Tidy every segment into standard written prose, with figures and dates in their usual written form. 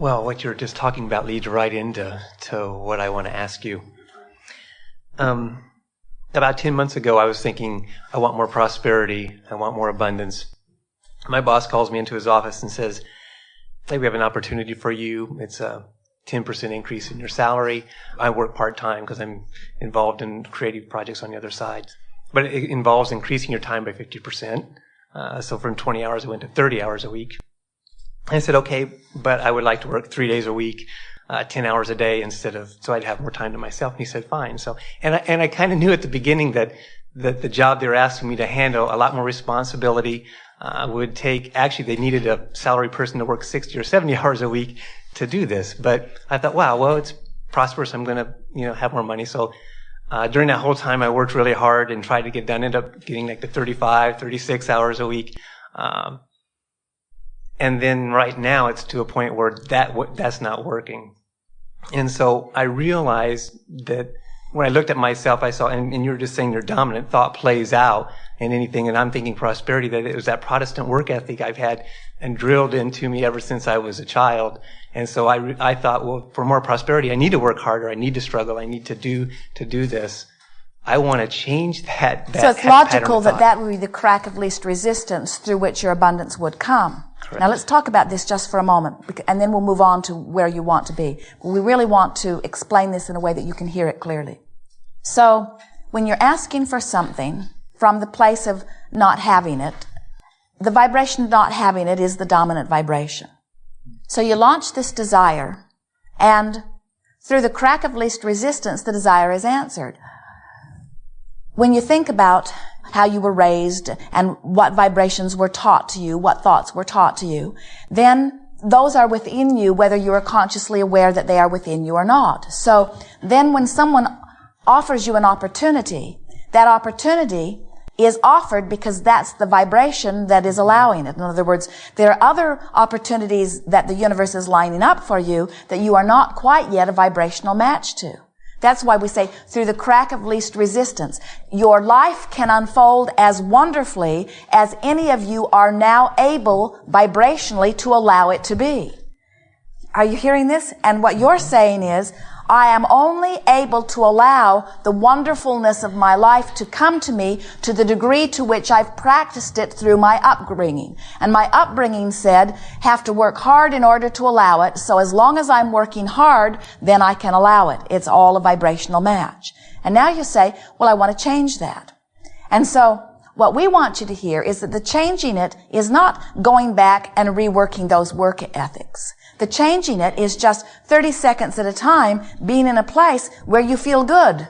Well, what you're just talking about leads right into what I want to ask you. About 10 months ago, I was thinking, I want more prosperity. I want more abundance. My boss calls me into his office and says, hey, we have an opportunity for you. It's a 10% increase in your salary. I work part-time because I'm involved in creative projects on the other side. But it involves increasing your time by 50%. So from 20 hours, I went to 30 hours a week. I said, okay, but I would like to work 3 days a week, 10 hours a day so I'd have more time to myself. And he said, fine. So, and I kind of knew at the beginning that the job they were asking me to handle, a lot more responsibility, would take, actually they needed a salary person to work 60 or 70 hours a week to do this. But I thought, wow, well, it's prosperous. I'm going to, have more money. So, during that whole time, I worked really hard and tried to get done, ended up getting like the 35, 36 hours a week. And then right now it's to a point where that's not working. And so I realized that when I looked at myself, I saw, and you were just saying your dominant thought plays out in anything, and I'm thinking prosperity, that it was that Protestant work ethic I've had and drilled into me ever since I was a child. And so I thought, well, for more prosperity, I need to work harder, I need to struggle, I need to do this. I want to change that so it's logical that would be the crack of least resistance through which your abundance would come. Correct. Now let's talk about this just for a moment, and then we'll move on to where you want to be. We really want to explain this in a way that you can hear it clearly. So when you're asking for something from the place of not having it, the vibration of not having it is the dominant vibration. So you launch this desire, and through the crack of least resistance, the desire is answered. When you think about how you were raised and what vibrations were taught to you, what thoughts were taught to you, then those are within you whether you are consciously aware that they are within you or not. So then when someone offers you an opportunity, that opportunity is offered because that's the vibration that is allowing it. In other words, there are other opportunities that the universe is lining up for you that you are not quite yet a vibrational match to. That's why we say through the crack of least resistance, your life can unfold as wonderfully as any of you are now able vibrationally to allow it to be. Are you hearing this? And what you're saying is, I am only able to allow the wonderfulness of my life to come to me to the degree to which I've practiced it through my upbringing. And my upbringing said, have to work hard in order to allow it. So as long as I'm working hard, then I can allow it. It's all a vibrational match. And now you say, well, I want to change that. And so what we want you to hear is that the changing it is not going back and reworking those work ethics. The changing it is just 30 seconds at a time being in a place where you feel good.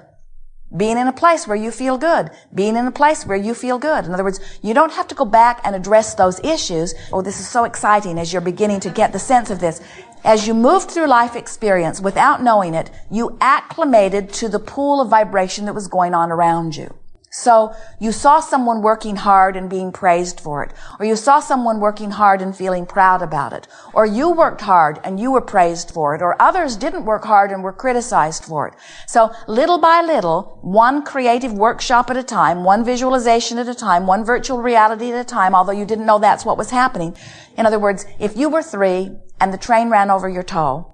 Being in a place where you feel good. Being in a place where you feel good. In other words, you don't have to go back and address those issues. Oh, this is so exciting as you're beginning to get the sense of this. As you moved through life experience without knowing it, you acclimated to the pool of vibration that was going on around you. So you saw someone working hard and being praised for it, or you saw someone working hard and feeling proud about it, or you worked hard and you were praised for it, or others didn't work hard and were criticized for it. So little by little, one creative workshop at a time, one visualization at a time, one virtual reality at a time, although you didn't know that's what was happening. In other words, if you were 3 and the train ran over your toe,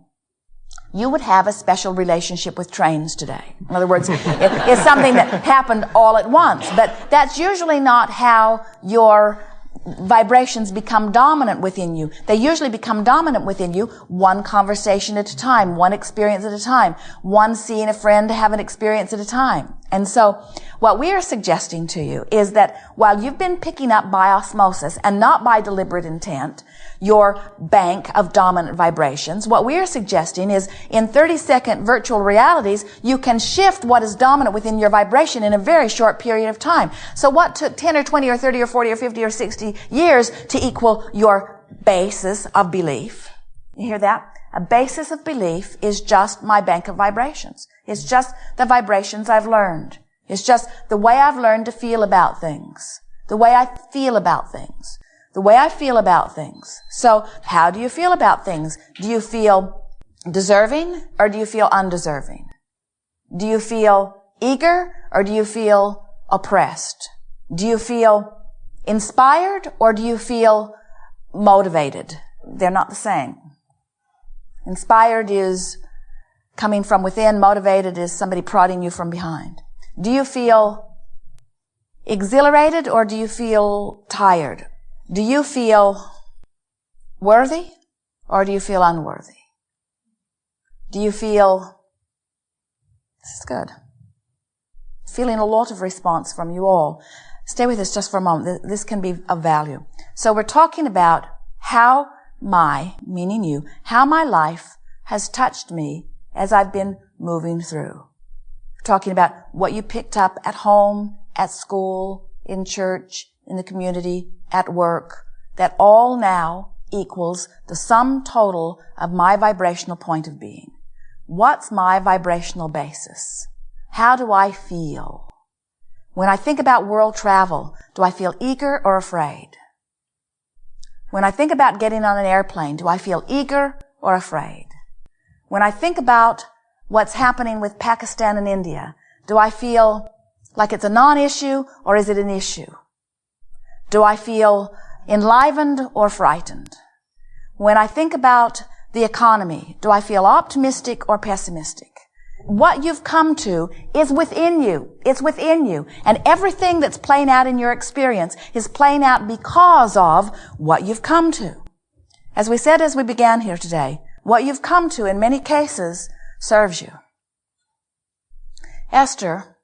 you would have a special relationship with trains today. In other words, it's something that happened all at once. But that's usually not how your vibrations become dominant within you. They usually become dominant within you one conversation at a time, one experience at a time, one seeing a friend have an experience at a time. And so what we are suggesting to you is that while you've been picking up by osmosis and not by deliberate intent, your bank of dominant vibrations, what we are suggesting is in 30-second virtual realities, you can shift what is dominant within your vibration in a very short period of time. So what took 10 or 20 or 30 or 40 or 50 or 60 years to equal your basis of belief? You hear that? A basis of belief is just my bank of vibrations. It's just the vibrations I've learned. It's just the way I've learned to feel about things. The way I feel about things. The way I feel about things. So how do you feel about things? Do you feel deserving or do you feel undeserving? Do you feel eager or do you feel oppressed? Do you feel inspired or do you feel motivated? They're not the same. Inspired is coming from within. Motivated is somebody prodding you from behind. Do you feel exhilarated or do you feel tired? Do you feel worthy or do you feel unworthy? Do you feel, this is good, feeling a lot of response from you all. Stay with us just for a moment. This can be of value. So we're talking about how meaning you, how my life has touched me as I've been moving through. We're talking about what you picked up at home, at school, in church, in the community, at work, that all now equals the sum total of my vibrational point of being. What's my vibrational basis? How do I feel? When I think about world travel, do I feel eager or afraid? When I think about getting on an airplane, do I feel eager or afraid? When I think about what's happening with Pakistan and India, do I feel like it's a non-issue or is it an issue? Do I feel enlivened or frightened? When I think about the economy, do I feel optimistic or pessimistic? What you've come to is within you. It's within you. And everything that's playing out in your experience is playing out because of what you've come to. As we said as we began here today, what you've come to in many cases serves you. Esther,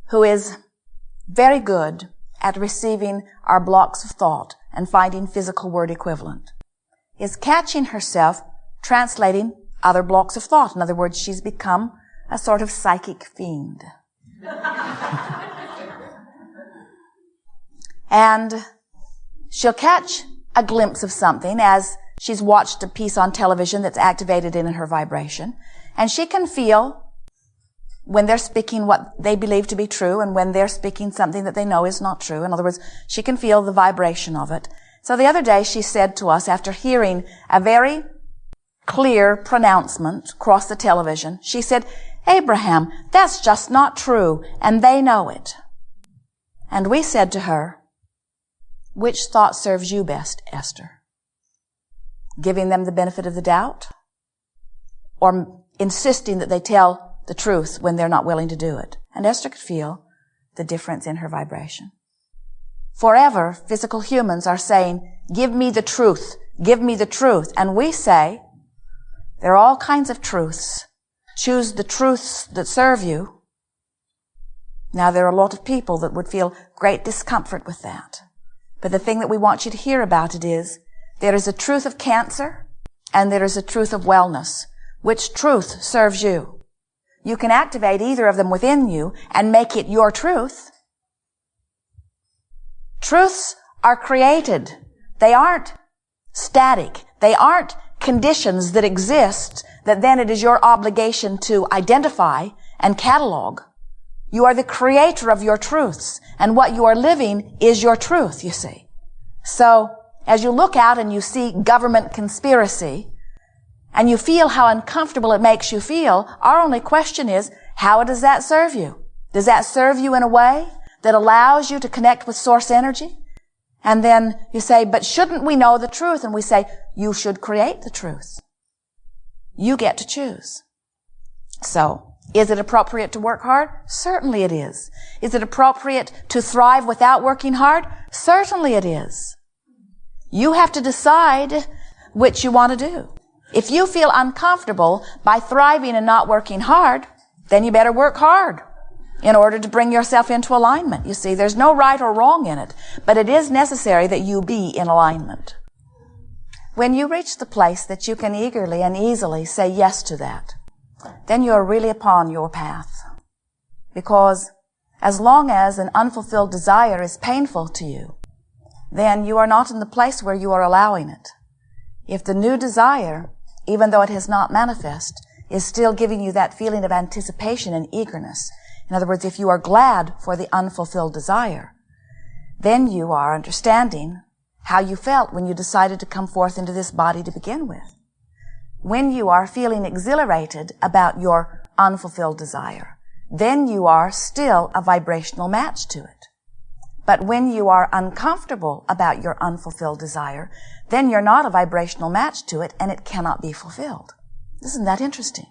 who is very good at receiving our blocks of thought and finding physical word equivalent, is catching herself translating other blocks of thought. In other words, she's become a sort of psychic fiend. And she'll catch a glimpse of something as she's watched a piece on television that's activated in her vibration. And she can feel when they're speaking what they believe to be true and when they're speaking something that they know is not true. In other words, she can feel the vibration of it. So the other day she said to us, after hearing a very clear pronouncement across the television, she said, "Abraham, that's just not true, and they know it." And we said to her, "Which thought serves you best, Esther? Giving them the benefit of the doubt, or insisting that they tell the truth when they're not willing to do it?" And Esther could feel the difference in her vibration. Forever, physical humans are saying, "Give me the truth, give me the truth." And we say, there are all kinds of truths. Choose the truths that serve you. Now, there are a lot of people that would feel great discomfort with that. But the thing that we want you to hear about it is, there is a truth of cancer and there is a truth of wellness. Which truth serves you? You can activate either of them within you and make it your truth. Truths are created. They aren't static. They aren't conditions that exist that then it is your obligation to identify and catalog. You are the creator of your truths, and what you are living is your truth, you see. So, as you look out and you see government conspiracy, and you feel how uncomfortable it makes you feel, our only question is, how does that serve you? Does that serve you in a way that allows you to connect with source energy? And then you say, but shouldn't we know the truth? And we say, you should create the truth. You get to choose. So, is it appropriate to work hard? Certainly it is. Is it appropriate to thrive without working hard? Certainly it is. You have to decide which you want to do. If you feel uncomfortable by thriving and not working hard, then you better work hard in order to bring yourself into alignment. You see, there's no right or wrong in it, but it is necessary that you be in alignment. When you reach the place that you can eagerly and easily say yes to that, then you are really upon your path. Because as long as an unfulfilled desire is painful to you, then you are not in the place where you are allowing it. If the new desire, even though it has not manifest, is still giving you that feeling of anticipation and eagerness, in other words, if you are glad for the unfulfilled desire, then you are understanding how you felt when you decided to come forth into this body to begin with. When you are feeling exhilarated about your unfulfilled desire, then you are still a vibrational match to it. But when you are uncomfortable about your unfulfilled desire, then you're not a vibrational match to it, and it cannot be fulfilled. Isn't that interesting?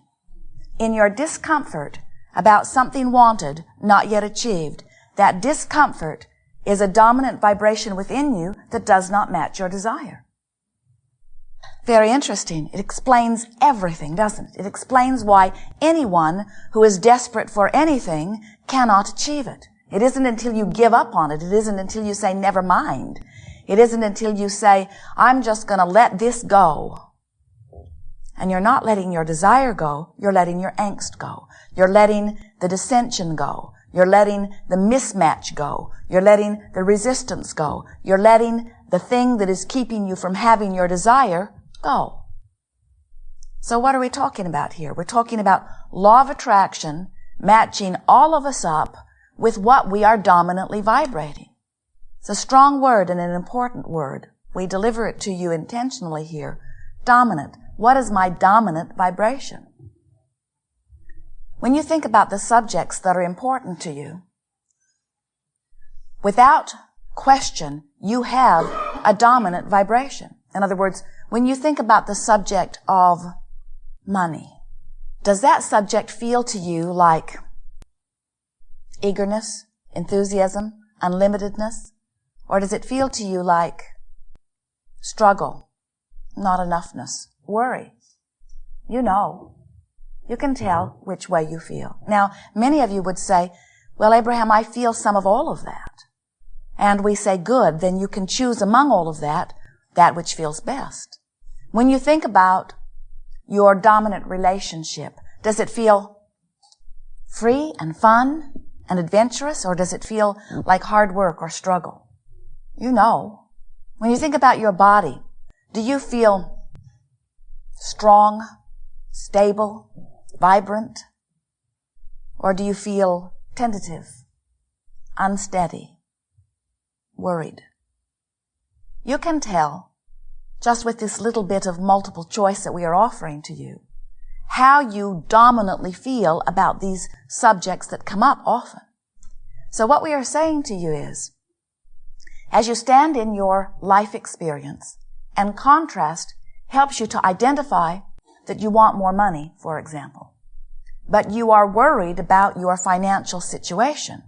In your discomfort about something wanted, not yet achieved, that discomfort is a dominant vibration within you that does not match your desire. Very interesting. It explains everything, doesn't it? It explains why anyone who is desperate for anything cannot achieve it. It isn't until you give up on it. It isn't until you say, never mind. It isn't until you say, I'm just going to let this go. And you're not letting your desire go. You're letting your angst go. You're letting the dissension go. You're letting the mismatch go. You're letting the resistance go. You're letting the thing that is keeping you from having your desire go. So what are we talking about here? We're talking about law of attraction matching all of us up with what we are dominantly vibrating. It's a strong word and an important word. We deliver it to you intentionally here. Dominant. What is my dominant vibration? When you think about the subjects that are important to you, without question, you have a dominant vibration. In other words, when you think about the subject of money, does that subject feel to you like eagerness, enthusiasm, unlimitedness? Or does it feel to you like struggle, not enoughness, worry? You know. You can tell which way you feel. Now, many of you would say, well, Abraham, I feel some of all of that. And we say, good, then you can choose among all of that which feels best. When you think about your dominant relationship, does it feel free and fun and adventurous, or does it feel like hard work or struggle? You know. When you think about your body, do you feel strong, stable, vibrant? Or do you feel tentative, unsteady, worried? You can tell, just with this little bit of multiple choice that we are offering to you, how you dominantly feel about these subjects that come up often. So what we are saying to you is, as you stand in your life experience, and contrast helps you to identify that you want more money, for example, but you are worried about your financial situation.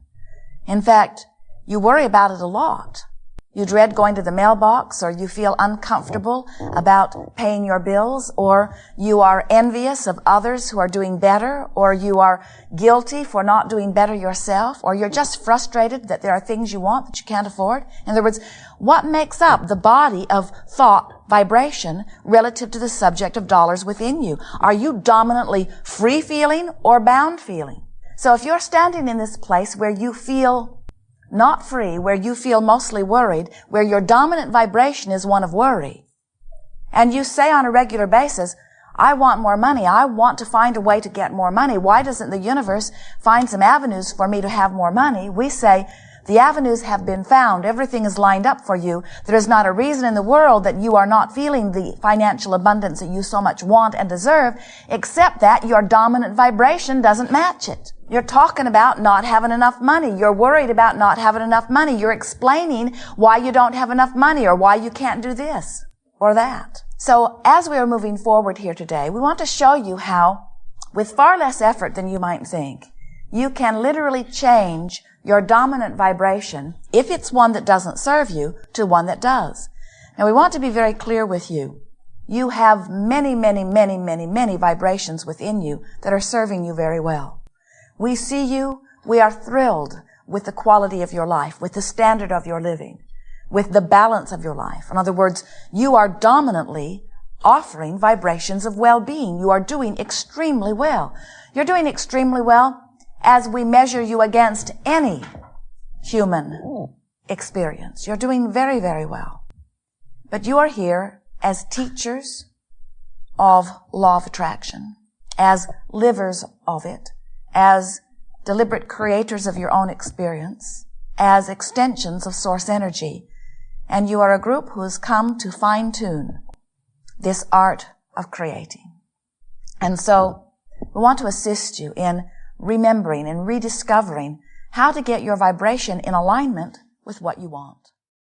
In fact, you worry about it a lot. You dread going to the mailbox, or you feel uncomfortable about paying your bills, or you are envious of others who are doing better, or you are guilty for not doing better yourself, or you're just frustrated that there are things you want that you can't afford. In other words, what makes up the body of thought vibration relative to the subject of dollars within you? Are you dominantly free feeling or bound feeling? So if you're standing in this place where you feel not free, where you feel mostly worried, where your dominant vibration is one of worry, and you say on a regular basis, I want more money, I want to find a way to get more money, why doesn't the universe find some avenues for me to have more money? We say, the avenues have been found, everything is lined up for you. There is not a reason in the world that you are not feeling the financial abundance that you so much want and deserve, except that your dominant vibration doesn't match it. You're talking about not having enough money. You're worried about not having enough money. You're explaining why you don't have enough money, or why you can't do this or that. So as we are moving forward here today, we want to show you how, with far less effort than you might think, you can literally change your dominant vibration, if it's one that doesn't serve you, to one that does. Now we want to be very clear with you. You have many, many, many, many, many vibrations within you that are serving you very well. We see you, we are thrilled with the quality of your life, with the standard of your living, with the balance of your life. In other words, you are dominantly offering vibrations of well-being. You are doing extremely well. You're doing extremely well as we measure you against any human experience. You're doing very, very well. But you are here as teachers of law of attraction, as livers of it, as deliberate creators of your own experience, as extensions of source energy. And you are a group who has come to fine-tune this art of creating. And so we want to assist you in remembering and rediscovering how to get your vibration in alignment with what you want.